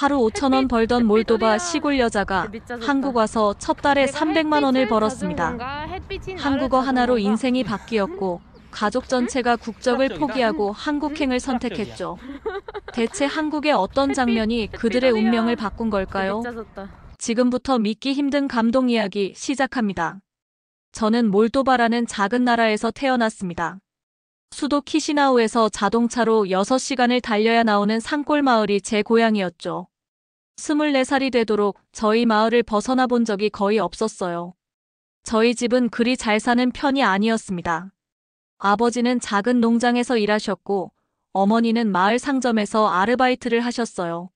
하루 5천 원 벌던 몰도바 시골 여자가 한국 와서 첫 달에 300만 원을 벌었습니다. 한국어 하나로 인생이 바뀌었고 가족 전체가 국적을 포기하고 한국행을 선택했죠. 대체 한국의 어떤 장면이 그들의 운명을 바꾼 걸까요? 지금부터 믿기 힘든 감동 이야기 시작합니다. 저는 몰도바라는 작은 나라에서 태어났습니다. 수도 키시나우에서 자동차로 6시간을 달려야 나오는 산골 마을이 제 고향이었죠. 24살이 되도록 저희 마을을 벗어나 본 적이 거의 없었어요. 저희 집은 그리 잘 사는 편이 아니었습니다. 아버지는 작은 농장에서 일하셨고 어머니는 마을 상점에서 아르바이트를 하셨어요.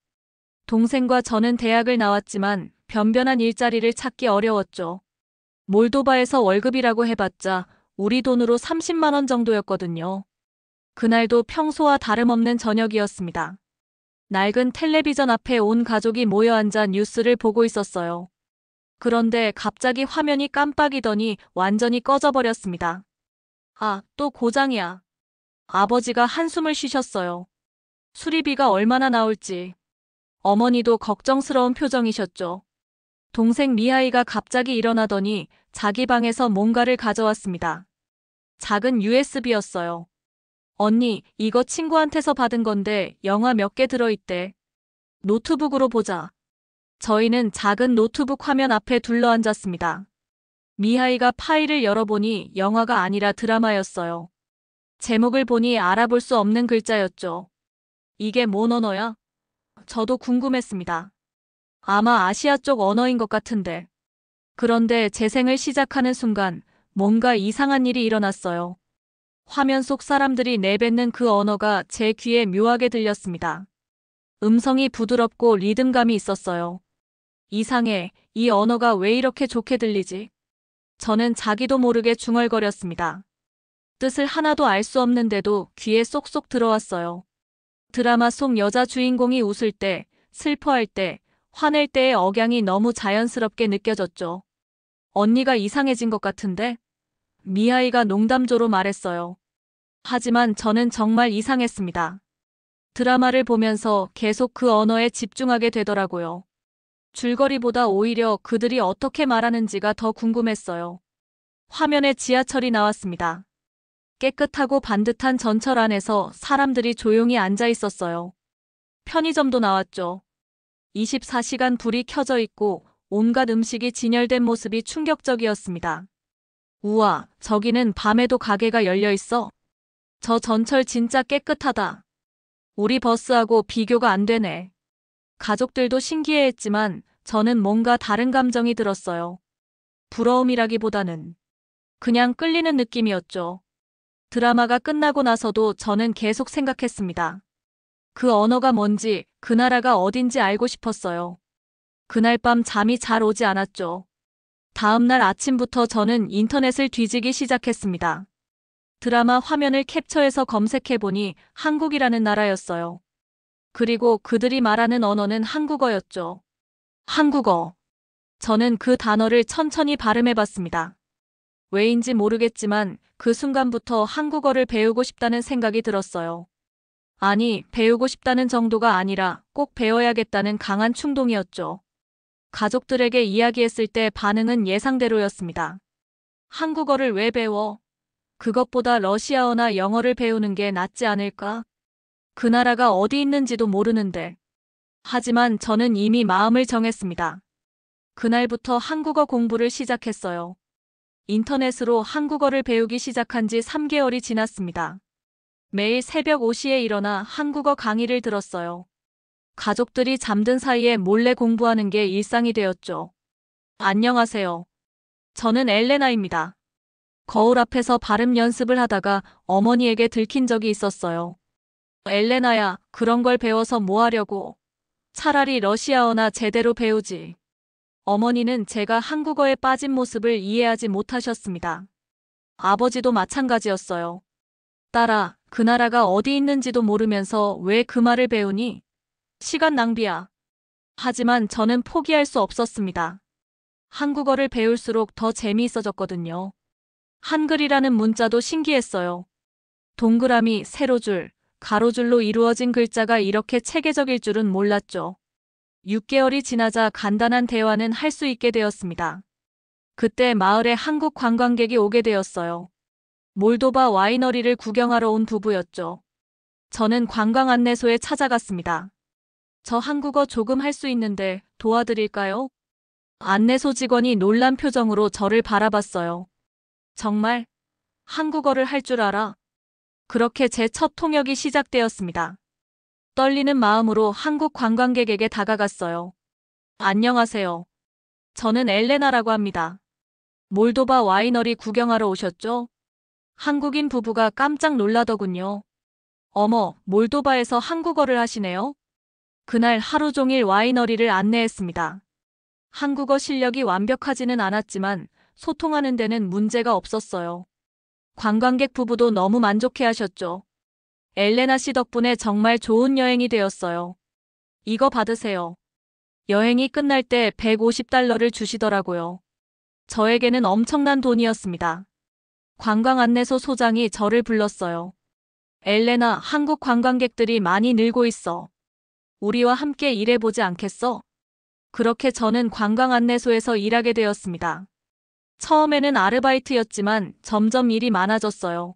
동생과 저는 대학을 나왔지만 변변한 일자리를 찾기 어려웠죠. 몰도바에서 월급이라고 해봤자 우리 돈으로 30만 원 정도였거든요. 그날도 평소와 다름없는 저녁이었습니다. 낡은 텔레비전 앞에 온 가족이 모여 앉아 뉴스를 보고 있었어요. 그런데 갑자기 화면이 깜빡이더니 완전히 꺼져버렸습니다. 아, 또 고장이야. 아버지가 한숨을 쉬셨어요. 수리비가 얼마나 나올지. 어머니도 걱정스러운 표정이셨죠. 동생 미하이가 갑자기 일어나더니 자기 방에서 뭔가를 가져왔습니다. 작은 USB였어요. 언니, 이거 친구한테서 받은 건데 영화 몇 개 들어있대. 노트북으로 보자. 저희는 작은 노트북 화면 앞에 둘러앉았습니다. 미하이가 파일을 열어보니 영화가 아니라 드라마였어요. 제목을 보니 알아볼 수 없는 글자였죠. 이게 뭔 언어야? 저도 궁금했습니다. 아마 아시아 쪽 언어인 것 같은데. 그런데 재생을 시작하는 순간 뭔가 이상한 일이 일어났어요. 화면 속 사람들이 내뱉는 그 언어가 제 귀에 묘하게 들렸습니다. 음성이 부드럽고 리듬감이 있었어요. 이상해, 이 언어가 왜 이렇게 좋게 들리지? 저는 자기도 모르게 중얼거렸습니다. 뜻을 하나도 알 수 없는데도 귀에 쏙쏙 들어왔어요. 드라마 속 여자 주인공이 웃을 때, 슬퍼할 때, 화낼 때의 억양이 너무 자연스럽게 느껴졌죠. 언니가 이상해진 것 같은데? 미하이가 농담조로 말했어요. 하지만 저는 정말 이상했습니다. 드라마를 보면서 계속 그 언어에 집중하게 되더라고요. 줄거리보다 오히려 그들이 어떻게 말하는지가 더 궁금했어요. 화면에 지하철이 나왔습니다. 깨끗하고 반듯한 전철 안에서 사람들이 조용히 앉아 있었어요. 편의점도 나왔죠. 24시간 불이 켜져 있고 온갖 음식이 진열된 모습이 충격적이었습니다. 우와, 저기는 밤에도 가게가 열려 있어. 저 전철 진짜 깨끗하다. 우리 버스하고 비교가 안 되네. 가족들도 신기해했지만 저는 뭔가 다른 감정이 들었어요. 부러움이라기보다는 그냥 끌리는 느낌이었죠. 드라마가 끝나고 나서도 저는 계속 생각했습니다. 그 언어가 뭔지, 그 나라가 어딘지 알고 싶었어요. 그날 밤 잠이 잘 오지 않았죠. 다음 날 아침부터 저는 인터넷을 뒤지기 시작했습니다. 드라마 화면을 캡처해서 검색해보니 한국이라는 나라였어요. 그리고 그들이 말하는 언어는 한국어였죠. 한국어. 저는 그 단어를 천천히 발음해봤습니다. 왜인지 모르겠지만 그 순간부터 한국어를 배우고 싶다는 생각이 들었어요. 아니, 배우고 싶다는 정도가 아니라 꼭 배워야겠다는 강한 충동이었죠. 가족들에게 이야기했을 때 반응은 예상대로였습니다. 한국어를 왜 배워? 그것보다 러시아어나 영어를 배우는 게 낫지 않을까? 그 나라가 어디 있는지도 모르는데. 하지만 저는 이미 마음을 정했습니다. 그날부터 한국어 공부를 시작했어요. 인터넷으로 한국어를 배우기 시작한 지 3개월이 지났습니다. 매일 새벽 5시에 일어나 한국어 강의를 들었어요. 가족들이 잠든 사이에 몰래 공부하는 게 일상이 되었죠. 안녕하세요. 저는 엘레나입니다. 거울 앞에서 발음 연습을 하다가 어머니에게 들킨 적이 있었어요. 엘레나야, 그런 걸 배워서 뭐 하려고? 차라리 러시아어나 제대로 배우지. 어머니는 제가 한국어에 빠진 모습을 이해하지 못하셨습니다. 아버지도 마찬가지였어요. 딸아, 그 나라가 어디 있는지도 모르면서 왜 그 말을 배우니? 시간 낭비야. 하지만 저는 포기할 수 없었습니다. 한국어를 배울수록 더 재미있어졌거든요. 한글이라는 문자도 신기했어요. 동그라미, 세로줄, 가로줄로 이루어진 글자가 이렇게 체계적일 줄은 몰랐죠. 6개월이 지나자 간단한 대화는 할 수 있게 되었습니다. 그때 마을에 한국 관광객이 오게 되었어요. 몰도바 와이너리를 구경하러 온 부부였죠. 저는 관광 안내소에 찾아갔습니다. 저 한국어 조금 할 수 있는데 도와드릴까요? 안내소 직원이 놀란 표정으로 저를 바라봤어요. 정말? 한국어를 할 줄 알아? 그렇게 제 첫 통역이 시작되었습니다. 떨리는 마음으로 한국 관광객에게 다가갔어요. 안녕하세요. 저는 엘레나라고 합니다. 몰도바 와이너리 구경하러 오셨죠? 한국인 부부가 깜짝 놀라더군요. 어머, 몰도바에서 한국어를 하시네요? 그날 하루 종일 와이너리를 안내했습니다. 한국어 실력이 완벽하지는 않았지만 소통하는 데는 문제가 없었어요. 관광객 부부도 너무 만족해 하셨죠. 엘레나 씨 덕분에 정말 좋은 여행이 되었어요. 이거 받으세요. 여행이 끝날 때 $150를 주시더라고요. 저에게는 엄청난 돈이었습니다. 관광 안내소 소장이 저를 불렀어요. 엘레나, 한국 관광객들이 많이 늘고 있어. 우리와 함께 일해보지 않겠어? 그렇게 저는 관광 안내소에서 일하게 되었습니다. 처음에는 아르바이트였지만 점점 일이 많아졌어요.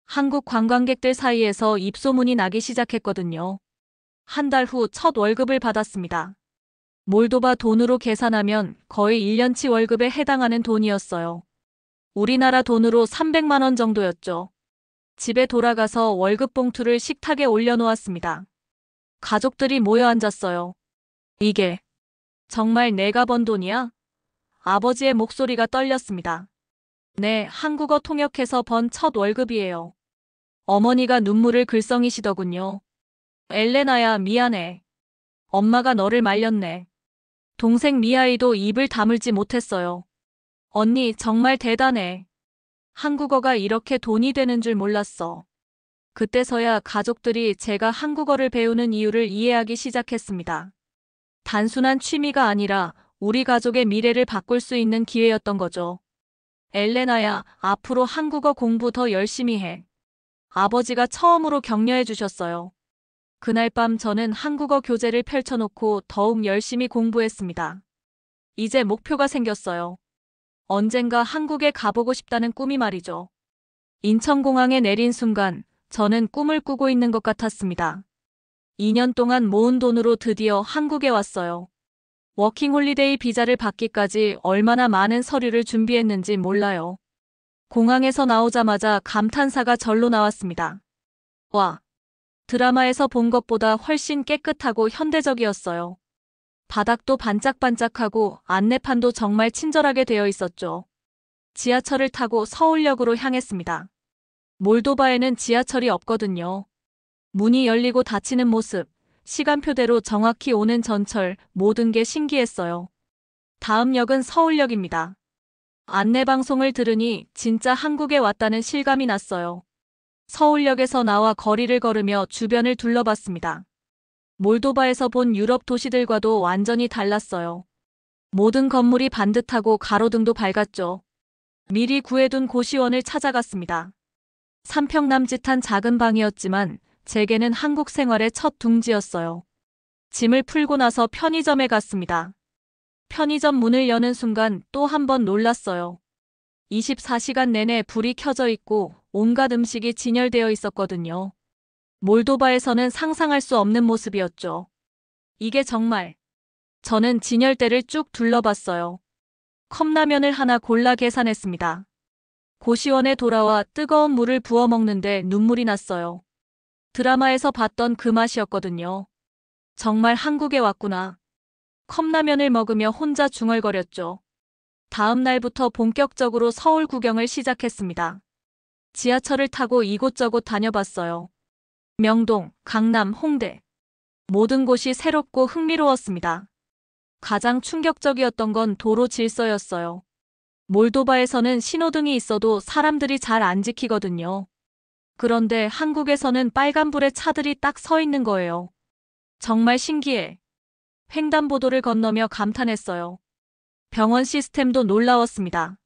한국 관광객들 사이에서 입소문이 나기 시작했거든요. 한 달 후 첫 월급을 받았습니다. 몰도바 돈으로 계산하면 거의 1년치 월급에 해당하는 돈이었어요. 우리나라 돈으로 300만 원 정도였죠. 집에 돌아가서 월급 봉투를 식탁에 올려놓았습니다. 가족들이 모여 앉았어요. 이게 정말 내가 번 돈이야? 아버지의 목소리가 떨렸습니다. 네, 한국어 통역해서 번 첫 월급이에요. 어머니가 눈물을 글썽이시더군요. 엘레나야, 미안해. 엄마가 너를 말렸네. 동생 미아이도 입을 다물지 못했어요. 언니, 정말 대단해. 한국어가 이렇게 돈이 되는 줄 몰랐어. 그때서야 가족들이 제가 한국어를 배우는 이유를 이해하기 시작했습니다. 단순한 취미가 아니라 우리 가족의 미래를 바꿀 수 있는 기회였던 거죠. 엘레나야, 앞으로 한국어 공부 더 열심히 해. 아버지가 처음으로 격려해 주셨어요. 그날 밤 저는 한국어 교재를 펼쳐놓고 더욱 열심히 공부했습니다. 이제 목표가 생겼어요. 언젠가 한국에 가보고 싶다는 꿈이 말이죠. 인천공항에 내린 순간 저는 꿈을 꾸고 있는 것 같았습니다. 2년 동안 모은 돈으로 드디어 한국에 왔어요. 워킹홀리데이 비자를 받기까지 얼마나 많은 서류를 준비했는지 몰라요. 공항에서 나오자마자 감탄사가 절로 나왔습니다. 와, 드라마에서 본 것보다 훨씬 깨끗하고 현대적이었어요. 바닥도 반짝반짝하고 안내판도 정말 친절하게 되어 있었죠. 지하철을 타고 서울역으로 향했습니다. 몰도바에는 지하철이 없거든요. 문이 열리고 닫히는 모습, 시간표대로 정확히 오는 전철, 모든 게 신기했어요. 다음 역은 서울역입니다. 안내방송을 들으니 진짜 한국에 왔다는 실감이 났어요. 서울역에서 나와 거리를 걸으며 주변을 둘러봤습니다. 몰도바에서 본 유럽 도시들과도 완전히 달랐어요. 모든 건물이 반듯하고 가로등도 밝았죠. 미리 구해둔 고시원을 찾아갔습니다. 3평 남짓한 작은 방이었지만 제게는 한국 생활의 첫 둥지였어요. 짐을 풀고 나서 편의점에 갔습니다. 편의점 문을 여는 순간 또 한 번 놀랐어요. 24시간 내내 불이 켜져 있고 온갖 음식이 진열되어 있었거든요. 몰도바에서는 상상할 수 없는 모습이었죠. 이게 정말. 저는 진열대를 쭉 둘러봤어요. 컵라면을 하나 골라 계산했습니다. 고시원에 돌아와 뜨거운 물을 부어 먹는데 눈물이 났어요. 드라마에서 봤던 그 맛이었거든요. 정말 한국에 왔구나. 컵라면을 먹으며 혼자 중얼거렸죠. 다음 날부터 본격적으로 서울 구경을 시작했습니다. 지하철을 타고 이곳저곳 다녀봤어요. 명동, 강남, 홍대. 모든 곳이 새롭고 흥미로웠습니다. 가장 충격적이었던 건 도로 질서였어요. 몰도바에서는 신호등이 있어도 사람들이 잘 안 지키거든요. 그런데 한국에서는 빨간불에 차들이 딱 서 있는 거예요. 정말 신기해. 횡단보도를 건너며 감탄했어요. 병원 시스템도 놀라웠습니다.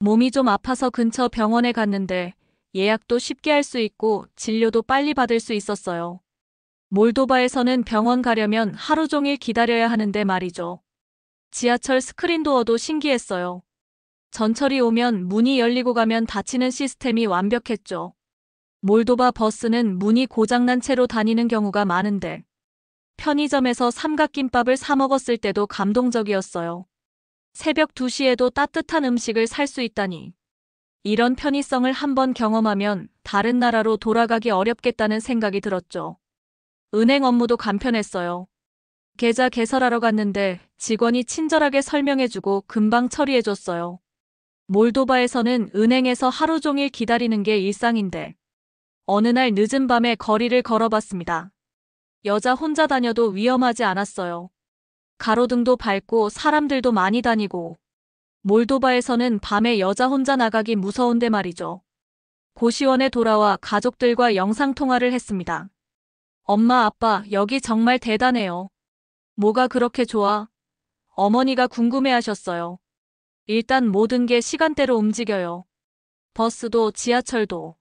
몸이 좀 아파서 근처 병원에 갔는데 예약도 쉽게 할 수 있고 진료도 빨리 받을 수 있었어요. 몰도바에서는 병원 가려면 하루 종일 기다려야 하는데 말이죠. 지하철 스크린도어도 신기했어요. 전철이 오면 문이 열리고 가면 닫히는 시스템이 완벽했죠. 몰도바 버스는 문이 고장난 채로 다니는 경우가 많은데 편의점에서 삼각김밥을 사 먹었을 때도 감동적이었어요. 새벽 2시에도 따뜻한 음식을 살 수 있다니. 이런 편의성을 한번 경험하면 다른 나라로 돌아가기 어렵겠다는 생각이 들었죠. 은행 업무도 간편했어요. 계좌 개설하러 갔는데 직원이 친절하게 설명해주고 금방 처리해줬어요. 몰도바에서는 은행에서 하루 종일 기다리는 게 일상인데 어느 날 늦은 밤에 거리를 걸어봤습니다. 여자 혼자 다녀도 위험하지 않았어요. 가로등도 밝고 사람들도 많이 다니고 몰도바에서는 밤에 여자 혼자 나가기 무서운데 말이죠. 고시원에 돌아와 가족들과 영상통화를 했습니다. 엄마, 아빠, 여기 정말 대단해요. 뭐가 그렇게 좋아? 어머니가 궁금해하셨어요. 일단 모든 게 시간대로 움직여요. 버스도 지하철도.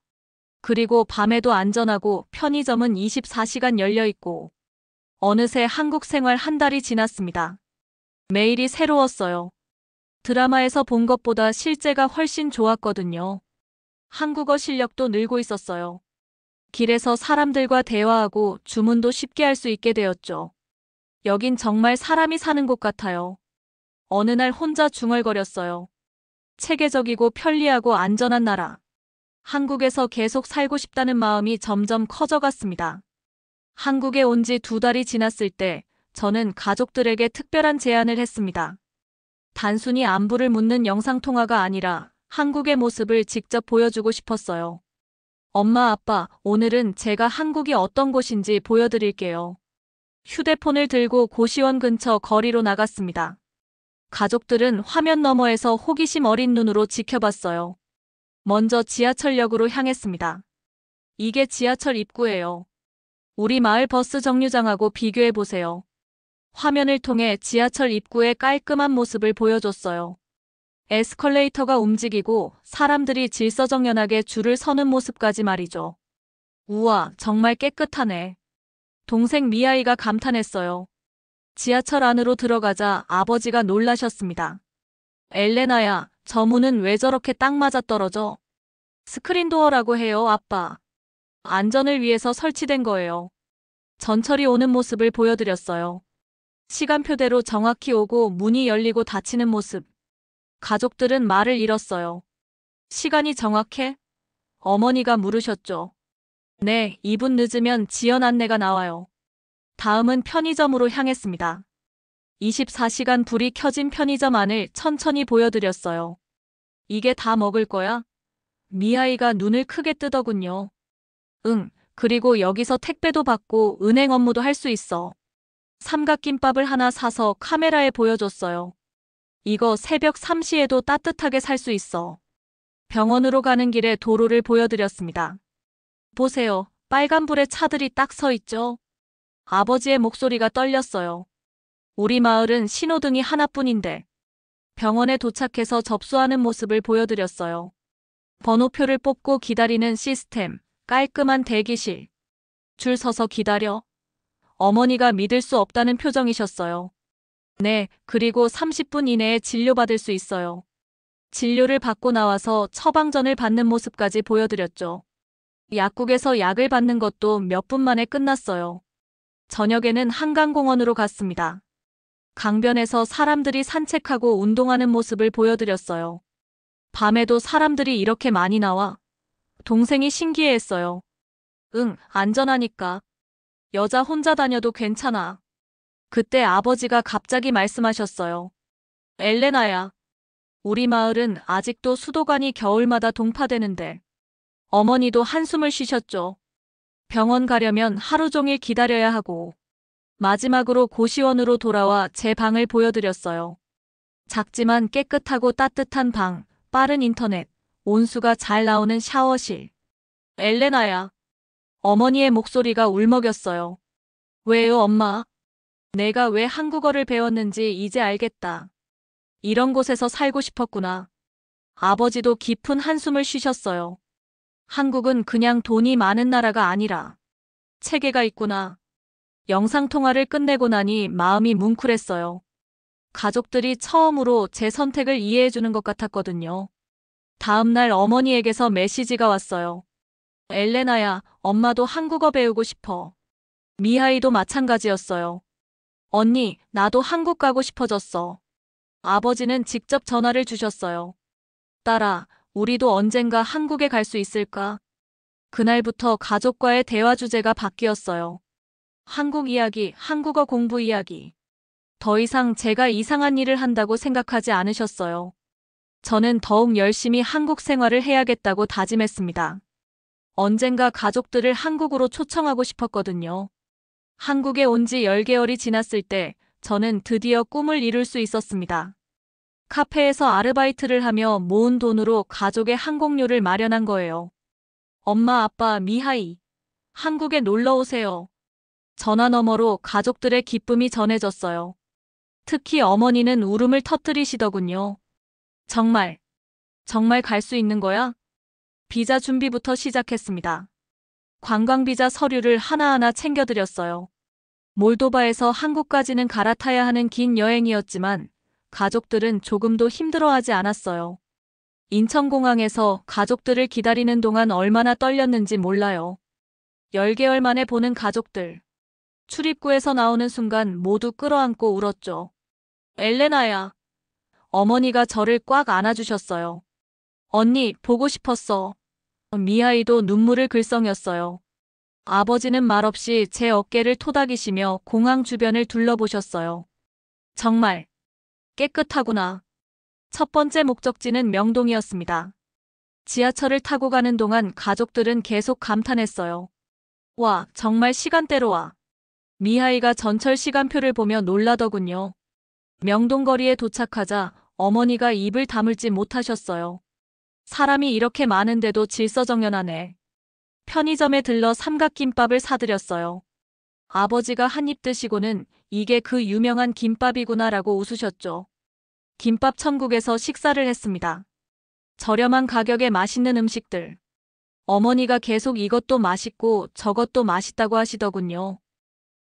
그리고 밤에도 안전하고 편의점은 24시간 열려 있고. 어느새 한국 생활 한 달이 지났습니다. 매일이 새로웠어요. 드라마에서 본 것보다 실제가 훨씬 좋았거든요. 한국어 실력도 늘고 있었어요. 길에서 사람들과 대화하고 주문도 쉽게 할 수 있게 되었죠. 여긴 정말 사람이 사는 곳 같아요. 어느 날 혼자 중얼거렸어요. 체계적이고 편리하고 안전한 나라. 한국에서 계속 살고 싶다는 마음이 점점 커져갔습니다. 한국에 온 지 2달이 지났을 때 저는 가족들에게 특별한 제안을 했습니다. 단순히 안부를 묻는 영상통화가 아니라 한국의 모습을 직접 보여주고 싶었어요. 엄마, 아빠, 오늘은 제가 한국이 어떤 곳인지 보여드릴게요. 휴대폰을 들고 고시원 근처 거리로 나갔습니다. 가족들은 화면 너머에서 호기심 어린 눈으로 지켜봤어요. 먼저 지하철역으로 향했습니다. 이게 지하철 입구예요. 우리 마을 버스 정류장하고 비교해보세요. 화면을 통해 지하철 입구의 깔끔한 모습을 보여줬어요. 에스컬레이터가 움직이고 사람들이 질서정연하게 줄을 서는 모습까지 말이죠. 우와, 정말 깨끗하네. 동생 미아이가 감탄했어요. 지하철 안으로 들어가자 아버지가 놀라셨습니다. 엘레나야, 저 문은 왜 저렇게 딱 맞아떨어져? 스크린도어라고 해요, 아빠. 안전을 위해서 설치된 거예요. 전철이 오는 모습을 보여드렸어요. 시간표대로 정확히 오고 문이 열리고 닫히는 모습. 가족들은 말을 잃었어요. 시간이 정확해? 어머니가 물으셨죠. 네, 2분 늦으면 지연 안내가 나와요. 다음은 편의점으로 향했습니다. 24시간 불이 켜진 편의점 안을 천천히 보여드렸어요. 이게 다 먹을 거야? 미아이가 눈을 크게 뜨더군요. 응, 그리고 여기서 택배도 받고 은행 업무도 할 수 있어. 삼각김밥을 하나 사서 카메라에 보여줬어요. 이거 새벽 3시에도 따뜻하게 살 수 있어. 병원으로 가는 길에 도로를 보여드렸습니다. 보세요. 빨간불에 차들이 딱 서 있죠? 아버지의 목소리가 떨렸어요. 우리 마을은 신호등이 하나뿐인데 병원에 도착해서 접수하는 모습을 보여드렸어요. 번호표를 뽑고 기다리는 시스템, 깔끔한 대기실. 줄 서서 기다려. 어머니가 믿을 수 없다는 표정이셨어요. 네, 그리고 30분 이내에 진료받을 수 있어요. 진료를 받고 나와서 처방전을 받는 모습까지 보여드렸죠. 약국에서 약을 받는 것도 몇 분 만에 끝났어요. 저녁에는 한강공원으로 갔습니다. 강변에서 사람들이 산책하고 운동하는 모습을 보여드렸어요. 밤에도 사람들이 이렇게 많이 나와? 동생이 신기해했어요. 응, 안전하니까. 여자 혼자 다녀도 괜찮아. 그때 아버지가 갑자기 말씀하셨어요. 엘레나야, 우리 마을은 아직도 수도관이 겨울마다 동파되는데. 어머니도 한숨을 쉬셨죠. 병원 가려면 하루 종일 기다려야 하고. 마지막으로 고시원으로 돌아와 제 방을 보여드렸어요. 작지만 깨끗하고 따뜻한 방, 빠른 인터넷, 온수가 잘 나오는 샤워실. 엘레나야. 어머니의 목소리가 울먹였어요. 왜요, 엄마? 내가 왜 한국어를 배웠는지 이제 알겠다. 이런 곳에서 살고 싶었구나. 아버지도 깊은 한숨을 쉬셨어요. 한국은 그냥 돈이 많은 나라가 아니라 체계가 있구나. 영상통화를 끝내고 나니 마음이 뭉클했어요. 가족들이 처음으로 제 선택을 이해해주는 것 같았거든요. 다음 날 어머니에게서 메시지가 왔어요. 엘레나야, 엄마도 한국어 배우고 싶어. 미하이도 마찬가지였어요. 언니, 나도 한국 가고 싶어졌어. 아버지는 직접 전화를 주셨어요. 딸아, 우리도 언젠가 한국에 갈 수 있을까? 그날부터 가족과의 대화 주제가 바뀌었어요. 한국 이야기, 한국어 공부 이야기. 더 이상 제가 이상한 일을 한다고 생각하지 않으셨어요. 저는 더욱 열심히 한국 생활을 해야겠다고 다짐했습니다. 언젠가 가족들을 한국으로 초청하고 싶었거든요. 한국에 온 지 10개월이 지났을 때 저는 드디어 꿈을 이룰 수 있었습니다. 카페에서 아르바이트를 하며 모은 돈으로 가족의 항공료를 마련한 거예요. 엄마, 아빠, 미하이, 한국에 놀러 오세요. 전화 너머로 가족들의 기쁨이 전해졌어요. 특히 어머니는 울음을 터뜨리시더군요. 정말 갈 수 있는 거야? 비자 준비부터 시작했습니다. 관광비자 서류를 하나하나 챙겨드렸어요. 몰도바에서 한국까지는 갈아타야 하는 긴 여행이었지만 가족들은 조금도 힘들어하지 않았어요. 인천공항에서 가족들을 기다리는 동안 얼마나 떨렸는지 몰라요. 10개월 만에 보는 가족들. 출입구에서 나오는 순간 모두 끌어안고 울었죠. 엘레나야. 어머니가 저를 꽉 안아주셨어요. 언니, 보고 싶었어. 미하이도 눈물을 글썽였어요. 아버지는 말없이 제 어깨를 토닥이시며 공항 주변을 둘러보셨어요. 정말 깨끗하구나. 첫 번째 목적지는 명동이었습니다. 지하철을 타고 가는 동안 가족들은 계속 감탄했어요. 와, 정말 시간대로 와. 미하이가 전철 시간표를 보며 놀라더군요. 명동거리에 도착하자 어머니가 입을 다물지 못하셨어요. 사람이 이렇게 많은데도 질서정연하네. 편의점에 들러 삼각김밥을 사드렸어요. 아버지가 한 입 드시고는 이게 그 유명한 김밥이구나라고 웃으셨죠. 김밥 천국에서 식사를 했습니다. 저렴한 가격에 맛있는 음식들. 어머니가 계속 이것도 맛있고 저것도 맛있다고 하시더군요.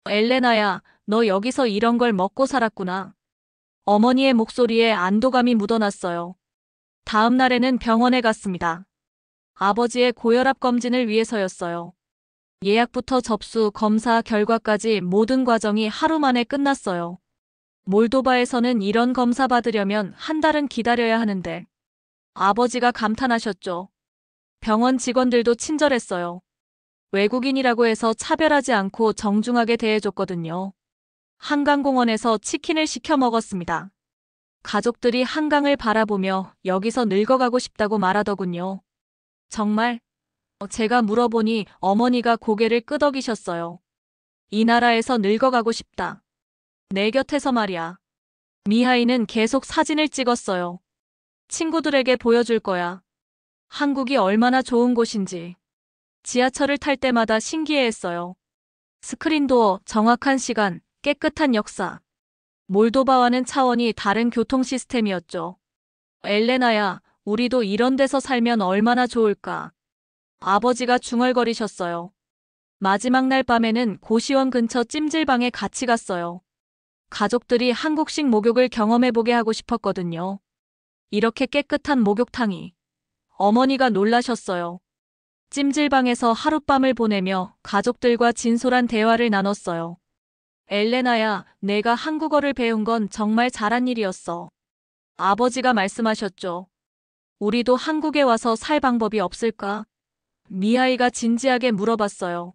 엘레나야, 너 여기서 이런 걸 먹고 살았구나. 어머니의 목소리에 안도감이 묻어났어요. 다음 날에는 병원에 갔습니다. 아버지의 고혈압 검진을 위해서였어요. 예약부터 접수, 검사 결과까지 모든 과정이 하루 만에 끝났어요. 몰도바에서는 이런 검사 받으려면 한 달은 기다려야 하는데. 아버지가 감탄하셨죠. 병원 직원들도 친절했어요. 외국인이라고 해서 차별하지 않고 정중하게 대해줬거든요. 한강공원에서 치킨을 시켜 먹었습니다. 가족들이 한강을 바라보며 여기서 늙어가고 싶다고 말하더군요. 정말? 제가 물어보니 어머니가 고개를 끄덕이셨어요. 이 나라에서 늙어가고 싶다. 내 곁에서 말이야. 미하이는 계속 사진을 찍었어요. 친구들에게 보여줄 거야. 한국이 얼마나 좋은 곳인지. 지하철을 탈 때마다 신기해했어요. 스크린도어, 정확한 시간, 깨끗한 역사. 몰도바와는 차원이 다른 교통 시스템이었죠. 엘레나야, 우리도 이런 데서 살면 얼마나 좋을까. 아버지가 중얼거리셨어요. 마지막 날 밤에는 고시원 근처 찜질방에 같이 갔어요. 가족들이 한국식 목욕을 경험해보게 하고 싶었거든요. 이렇게 깨끗한 목욕탕이. 어머니가 놀라셨어요. 찜질방에서 하룻밤을 보내며 가족들과 진솔한 대화를 나눴어요. 엘레나야, 내가 한국어를 배운 건 정말 잘한 일이었어. 아버지가 말씀하셨죠. 우리도 한국에 와서 살 방법이 없을까? 미하이가 진지하게 물어봤어요.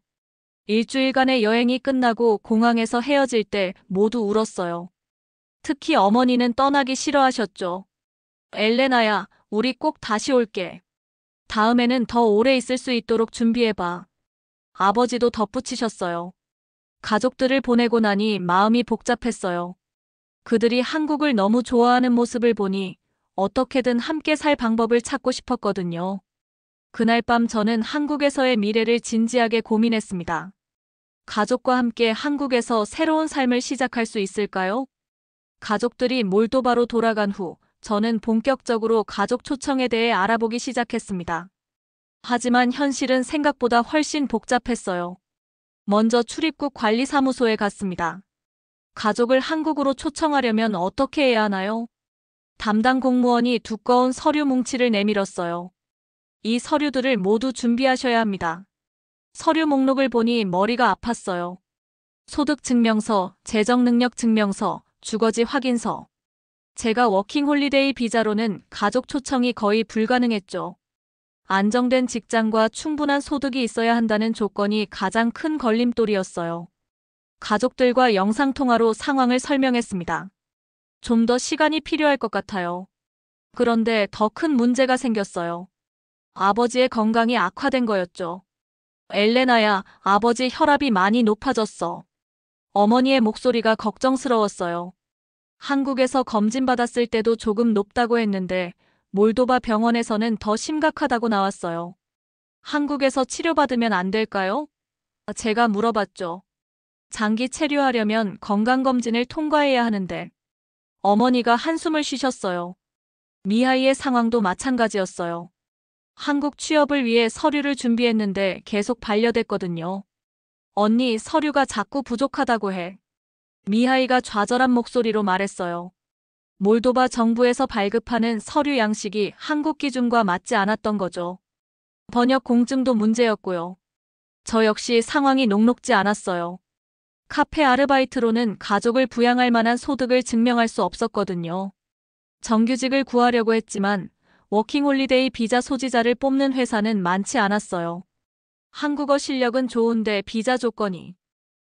일주일간의 여행이 끝나고 공항에서 헤어질 때 모두 울었어요. 특히 어머니는 떠나기 싫어하셨죠. 엘레나야, 우리 꼭 다시 올게. 다음에는 더 오래 있을 수 있도록 준비해봐. 아버지도 덧붙이셨어요. 가족들을 보내고 나니 마음이 복잡했어요. 그들이 한국을 너무 좋아하는 모습을 보니 어떻게든 함께 살 방법을 찾고 싶었거든요. 그날 밤 저는 한국에서의 미래를 진지하게 고민했습니다. 가족과 함께 한국에서 새로운 삶을 시작할 수 있을까요? 가족들이 몰도바로 돌아간 후 저는 본격적으로 가족 초청에 대해 알아보기 시작했습니다. 하지만 현실은 생각보다 훨씬 복잡했어요. 먼저 출입국 관리사무소에 갔습니다. 가족을 한국으로 초청하려면 어떻게 해야 하나요? 담당 공무원이 두꺼운 서류 뭉치를 내밀었어요. 이 서류들을 모두 준비하셔야 합니다. 서류 목록을 보니 머리가 아팠어요. 소득증명서, 재정능력증명서, 주거지 확인서. 제가 워킹홀리데이 비자로는 가족 초청이 거의 불가능했죠. 안정된 직장과 충분한 소득이 있어야 한다는 조건이 가장 큰 걸림돌이었어요. 가족들과 영상통화로 상황을 설명했습니다. 좀 더 시간이 필요할 것 같아요. 그런데 더 큰 문제가 생겼어요. 아버지의 건강이 악화된 거였죠. 엘레나야, 아버지 혈압이 많이 높아졌어. 어머니의 목소리가 걱정스러웠어요. 한국에서 검진받았을 때도 조금 높다고 했는데 몰도바 병원에서는 더 심각하다고 나왔어요. 한국에서 치료받으면 안 될까요? 제가 물어봤죠. 장기 체류하려면 건강검진을 통과해야 하는데. 어머니가 한숨을 쉬셨어요. 미하이의 상황도 마찬가지였어요. 한국 취업을 위해 서류를 준비했는데 계속 반려됐거든요. 언니, 서류가 자꾸 부족하다고 해. 미하이가 좌절한 목소리로 말했어요. 몰도바 정부에서 발급하는 서류 양식이 한국 기준과 맞지 않았던 거죠. 번역 공증도 문제였고요. 저 역시 상황이 녹록지 않았어요. 카페 아르바이트로는 가족을 부양할 만한 소득을 증명할 수 없었거든요. 정규직을 구하려고 했지만 워킹홀리데이 비자 소지자를 뽑는 회사는 많지 않았어요. 한국어 실력은 좋은데 비자 조건이.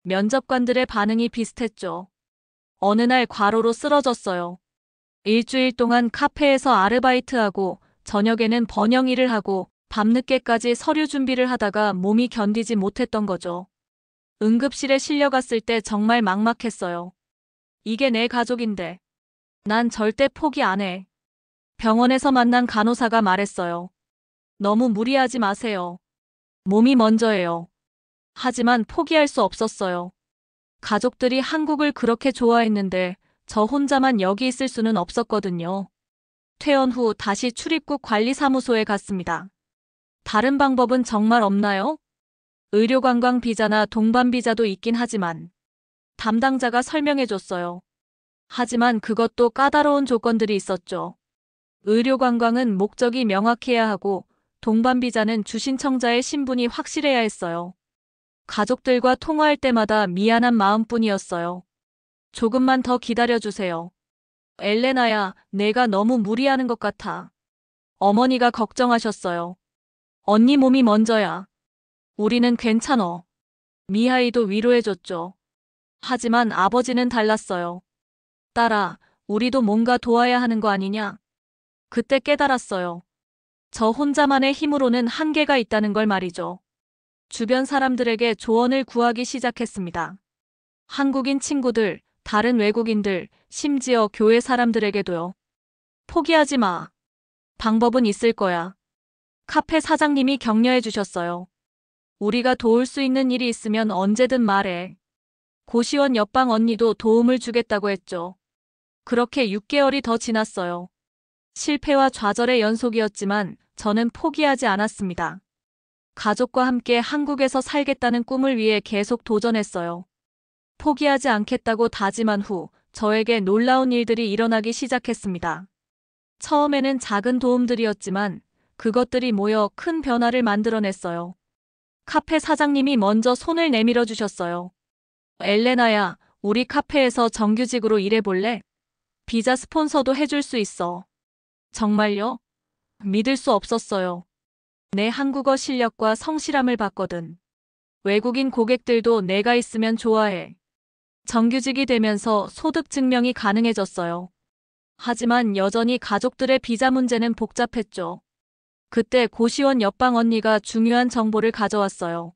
면접관들의 반응이 비슷했죠. 어느 날 과로로 쓰러졌어요. 일주일 동안 카페에서 아르바이트하고 저녁에는 번역 일을 하고 밤늦게까지 서류 준비를 하다가 몸이 견디지 못했던 거죠. 응급실에 실려갔을 때 정말 막막했어요. 이게 내 가족인데. 난 절대 포기 안 해. 병원에서 만난 간호사가 말했어요. 너무 무리하지 마세요. 몸이 먼저예요. 하지만 포기할 수 없었어요. 가족들이 한국을 그렇게 좋아했는데 저 혼자만 여기 있을 수는 없었거든요. 퇴원 후 다시 출입국 관리사무소에 갔습니다. 다른 방법은 정말 없나요? 의료관광 비자나 동반 비자도 있긴 하지만 담당자가 설명해줬어요. 하지만 그것도 까다로운 조건들이 있었죠. 의료관광은 목적이 명확해야 하고 동반 비자는 주신청자의 신분이 확실해야 했어요. 가족들과 통화할 때마다 미안한 마음뿐이었어요. 조금만 더 기다려주세요. 엘레나야, 내가 너무 무리하는 것 같아. 어머니가 걱정하셨어요. 언니 몸이 먼저야. 우리는 괜찮어. 미하이도 위로해줬죠. 하지만 아버지는 달랐어요. 딸아, 우리도 뭔가 도와야 하는 거 아니냐? 그때 깨달았어요. 저 혼자만의 힘으로는 한계가 있다는 걸 말이죠. 주변 사람들에게 조언을 구하기 시작했습니다. 한국인 친구들, 다른 외국인들, 심지어 교회 사람들에게도요. 포기하지 마. 방법은 있을 거야. 카페 사장님이 격려해 주셨어요. 우리가 도울 수 있는 일이 있으면 언제든 말해. 고시원 옆방 언니도 도움을 주겠다고 했죠. 그렇게 6개월이 더 지났어요. 실패와 좌절의 연속이었지만 저는 포기하지 않았습니다. 가족과 함께 한국에서 살겠다는 꿈을 위해 계속 도전했어요. 포기하지 않겠다고 다짐한 후 저에게 놀라운 일들이 일어나기 시작했습니다. 처음에는 작은 도움들이었지만 그것들이 모여 큰 변화를 만들어냈어요. 카페 사장님이 먼저 손을 내밀어 주셨어요. 엘레나야, 우리 카페에서 정규직으로 일해볼래? 비자 스폰서도 해줄 수 있어. 정말요? 믿을 수 없었어요. 내 한국어 실력과 성실함을 봤거든. 외국인 고객들도 내가 있으면 좋아해. 정규직이 되면서 소득 증명이 가능해졌어요. 하지만 여전히 가족들의 비자 문제는 복잡했죠. 그때 고시원 옆방 언니가 중요한 정보를 가져왔어요.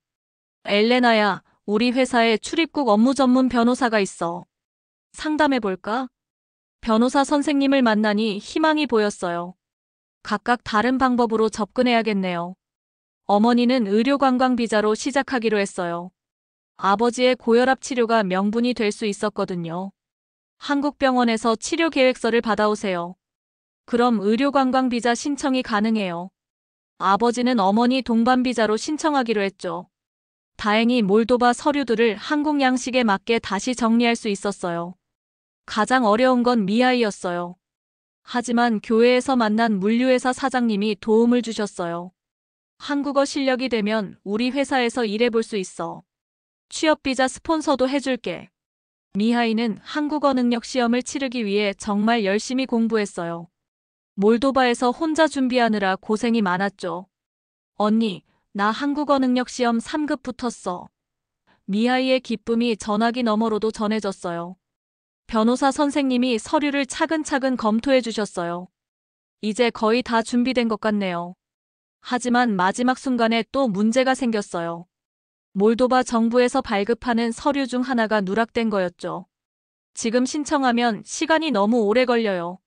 엘레나야, 우리 회사에 출입국 업무 전문 변호사가 있어. 상담해볼까? 변호사 선생님을 만나니 희망이 보였어요. 각각 다른 방법으로 접근해야겠네요. 어머니는 의료관광 비자로 시작하기로 했어요. 아버지의 고혈압 치료가 명분이 될 수 있었거든요. 한국 병원에서 치료 계획서를 받아오세요. 그럼 의료관광 비자 신청이 가능해요. 아버지는 어머니 동반 비자로 신청하기로 했죠. 다행히 몰도바 서류들을 한국 양식에 맞게 다시 정리할 수 있었어요. 가장 어려운 건 미하이였어요. 하지만 교회에서 만난 물류회사 사장님이 도움을 주셨어요. 한국어 실력이 되면 우리 회사에서 일해볼 수 있어. 취업비자 스폰서도 해줄게. 미하이는 한국어 능력 시험을 치르기 위해 정말 열심히 공부했어요. 몰도바에서 혼자 준비하느라 고생이 많았죠. 언니, 나 한국어 능력 시험 3급 붙었어. 미하이의 기쁨이 전화기 너머로도 전해졌어요. 변호사 선생님이 서류를 차근차근 검토해 주셨어요. 이제 거의 다 준비된 것 같네요. 하지만 마지막 순간에 또 문제가 생겼어요. 몰도바 정부에서 발급하는 서류 중 하나가 누락된 거였죠. 지금 신청하면 시간이 너무 오래 걸려요.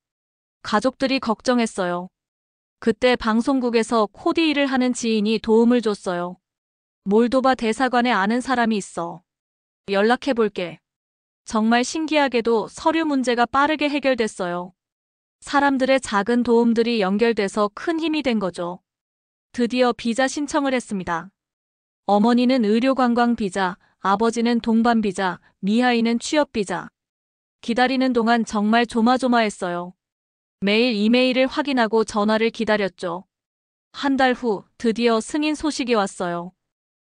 가족들이 걱정했어요. 그때 방송국에서 코디 일을 하는 지인이 도움을 줬어요. 몰도바 대사관에 아는 사람이 있어. 연락해볼게. 정말 신기하게도 서류 문제가 빠르게 해결됐어요. 사람들의 작은 도움들이 연결돼서 큰 힘이 된 거죠. 드디어 비자 신청을 했습니다. 어머니는 의료관광 비자, 아버지는 동반 비자, 미하이는 취업 비자. 기다리는 동안 정말 조마조마했어요. 매일 이메일을 확인하고 전화를 기다렸죠. 한 달 후 드디어 승인 소식이 왔어요.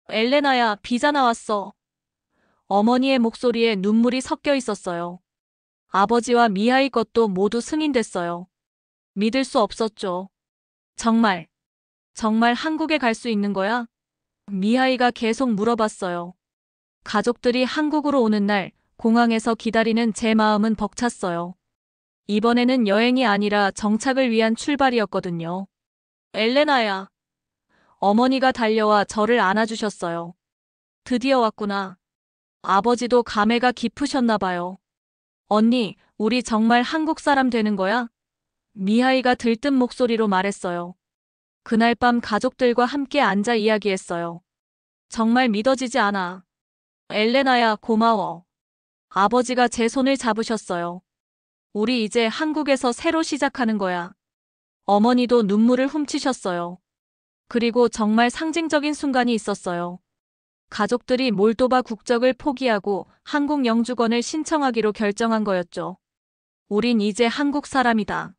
엘레나야, 비자 나왔어. 어머니의 목소리에 눈물이 섞여 있었어요. 아버지와 미하이 것도 모두 승인됐어요. 믿을 수 없었죠. 정말 한국에 갈 수 있는 거야? 미하이가 계속 물어봤어요. 가족들이 한국으로 오는 날 공항에서 기다리는 제 마음은 벅찼어요. 이번에는 여행이 아니라 정착을 위한 출발이었거든요. 엘레나야. 어머니가 달려와 저를 안아주셨어요. 드디어 왔구나. 아버지도 감회가 깊으셨나 봐요. 언니, 우리 정말 한국 사람 되는 거야? 미하이가 들뜬 목소리로 말했어요. 그날 밤 가족들과 함께 앉아 이야기했어요. 정말 믿어지지 않아. 엘레나야, 고마워. 아버지가 제 손을 잡으셨어요. 우리 이제 한국에서 새로 시작하는 거야. 어머니도 눈물을 훔치셨어요. 그리고 정말 상징적인 순간이 있었어요. 가족들이 몰도바 국적을 포기하고 한국 영주권을 신청하기로 결정한 거였죠. 우린 이제 한국 사람이다.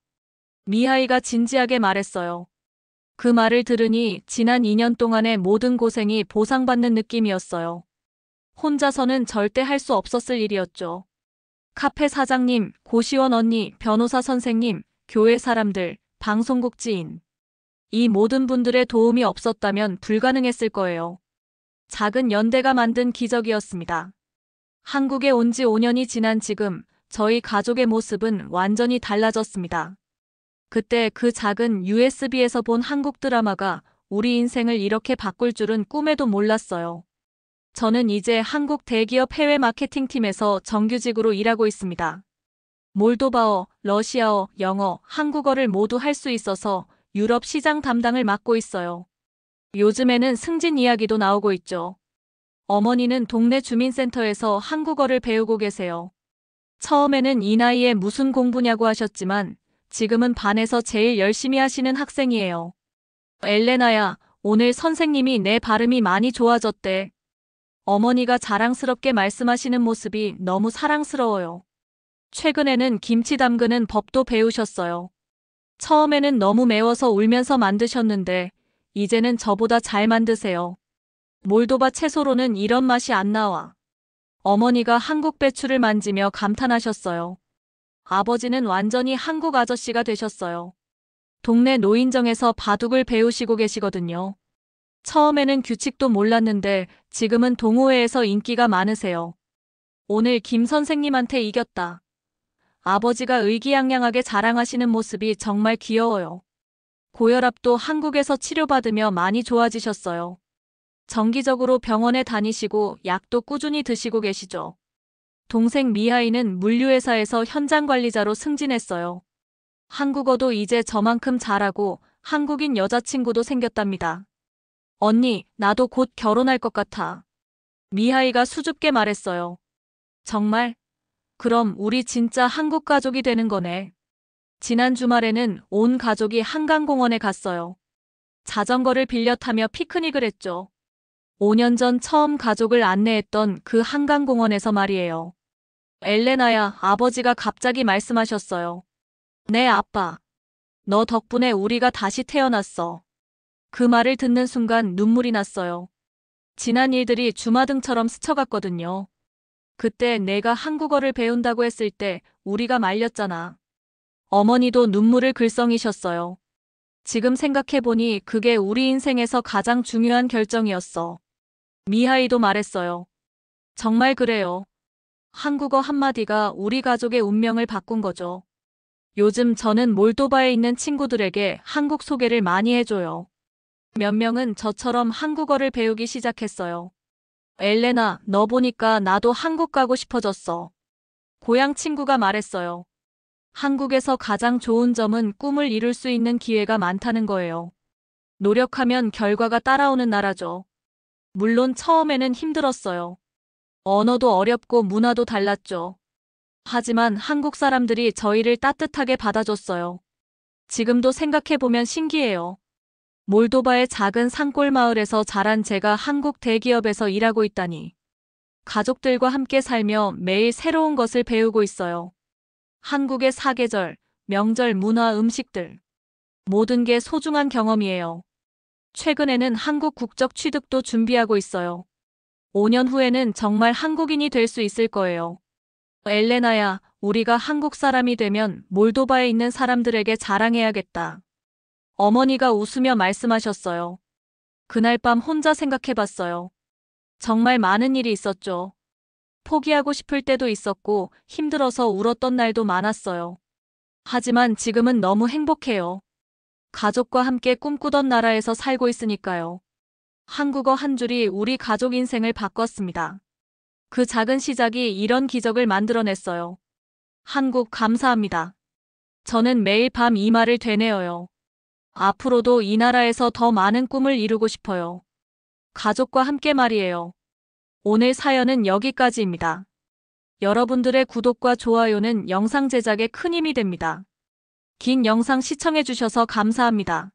미하이가 진지하게 말했어요. 그 말을 들으니 지난 2년 동안의 모든 고생이 보상받는 느낌이었어요. 혼자서는 절대 할 수 없었을 일이었죠. 카페 사장님, 고시원 언니, 변호사 선생님, 교회 사람들, 방송국 지인. 이 모든 분들의 도움이 없었다면 불가능했을 거예요. 작은 연대가 만든 기적이었습니다. 한국에 온 지 5년이 지난 지금 저희 가족의 모습은 완전히 달라졌습니다. 그때 그 작은 USB에서 본 한국 드라마가 우리 인생을 이렇게 바꿀 줄은 꿈에도 몰랐어요. 저는 이제 한국 대기업 해외 마케팅팀에서 정규직으로 일하고 있습니다. 몰도바어, 러시아어, 영어, 한국어를 모두 할 수 있어서 유럽 시장 담당을 맡고 있어요. 요즘에는 승진 이야기도 나오고 있죠. 어머니는 동네 주민센터에서 한국어를 배우고 계세요. 처음에는 이 나이에 무슨 공부냐고 하셨지만 지금은 반에서 제일 열심히 하시는 학생이에요. 엘레나야, 오늘 선생님이 내 발음이 많이 좋아졌대. 어머니가 자랑스럽게 말씀하시는 모습이 너무 사랑스러워요. 최근에는 김치 담그는 법도 배우셨어요. 처음에는 너무 매워서 울면서 만드셨는데 이제는 저보다 잘 만드세요. 몰도바 채소로는 이런 맛이 안 나와. 어머니가 한국 배추를 만지며 감탄하셨어요. 아버지는 완전히 한국 아저씨가 되셨어요. 동네 노인정에서 바둑을 배우시고 계시거든요. 처음에는 규칙도 몰랐는데 지금은 동호회에서 인기가 많으세요. 오늘 김 선생님한테 이겼다. 아버지가 의기양양하게 자랑하시는 모습이 정말 귀여워요. 고혈압도 한국에서 치료받으며 많이 좋아지셨어요. 정기적으로 병원에 다니시고 약도 꾸준히 드시고 계시죠. 동생 미하이는 물류회사에서 현장 관리자로 승진했어요. 한국어도 이제 저만큼 잘하고 한국인 여자친구도 생겼답니다. 언니, 나도 곧 결혼할 것 같아. 미하이가 수줍게 말했어요. 정말? 그럼 우리 진짜 한국 가족이 되는 거네. 지난 주말에는 온 가족이 한강공원에 갔어요. 자전거를 빌려 타며 피크닉을 했죠. 5년 전 처음 가족을 안내했던 그 한강공원에서 말이에요. 엘레나야, 아버지가 갑자기 말씀하셨어요. 네, 아빠. 너 덕분에 우리가 다시 태어났어. 그 말을 듣는 순간 눈물이 났어요. 지난 일들이 주마등처럼 스쳐갔거든요. 그때 내가 한국어를 배운다고 했을 때 우리가 말렸잖아. 어머니도 눈물을 글썽이셨어요. 지금 생각해보니 그게 우리 인생에서 가장 중요한 결정이었어. 미하이도 말했어요. 정말 그래요. 한국어 한마디가 우리 가족의 운명을 바꾼 거죠. 요즘 저는 몰도바에 있는 친구들에게 한국 소개를 많이 해줘요. 몇 명은 저처럼 한국어를 배우기 시작했어요. 엘레나, 너 보니까 나도 한국 가고 싶어졌어. 고향 친구가 말했어요. 한국에서 가장 좋은 점은 꿈을 이룰 수 있는 기회가 많다는 거예요. 노력하면 결과가 따라오는 나라죠. 물론 처음에는 힘들었어요. 언어도 어렵고 문화도 달랐죠. 하지만 한국 사람들이 저희를 따뜻하게 받아줬어요. 지금도 생각해보면 신기해요. 몰도바의 작은 산골 마을에서 자란 제가 한국 대기업에서 일하고 있다니. 가족들과 함께 살며 매일 새로운 것을 배우고 있어요. 한국의 사계절, 명절, 문화, 음식들. 모든 게 소중한 경험이에요. 최근에는 한국 국적 취득도 준비하고 있어요. 5년 후에는 정말 한국인이 될 수 있을 거예요. 엘레나야, 우리가 한국 사람이 되면 몰도바에 있는 사람들에게 자랑해야겠다. 어머니가 웃으며 말씀하셨어요. 그날 밤 혼자 생각해봤어요. 정말 많은 일이 있었죠. 포기하고 싶을 때도 있었고 힘들어서 울었던 날도 많았어요. 하지만 지금은 너무 행복해요. 가족과 함께 꿈꾸던 나라에서 살고 있으니까요. 한국어 한 줄이 우리 가족 인생을 바꿨습니다. 그 작은 시작이 이런 기적을 만들어냈어요. 한국 감사합니다. 저는 매일 밤 이 말을 되뇌어요. 앞으로도 이 나라에서 더 많은 꿈을 이루고 싶어요. 가족과 함께 말이에요. 오늘 사연은 여기까지입니다. 여러분들의 구독과 좋아요는 영상 제작에 큰 힘이 됩니다. 긴 영상 시청해주셔서 감사합니다.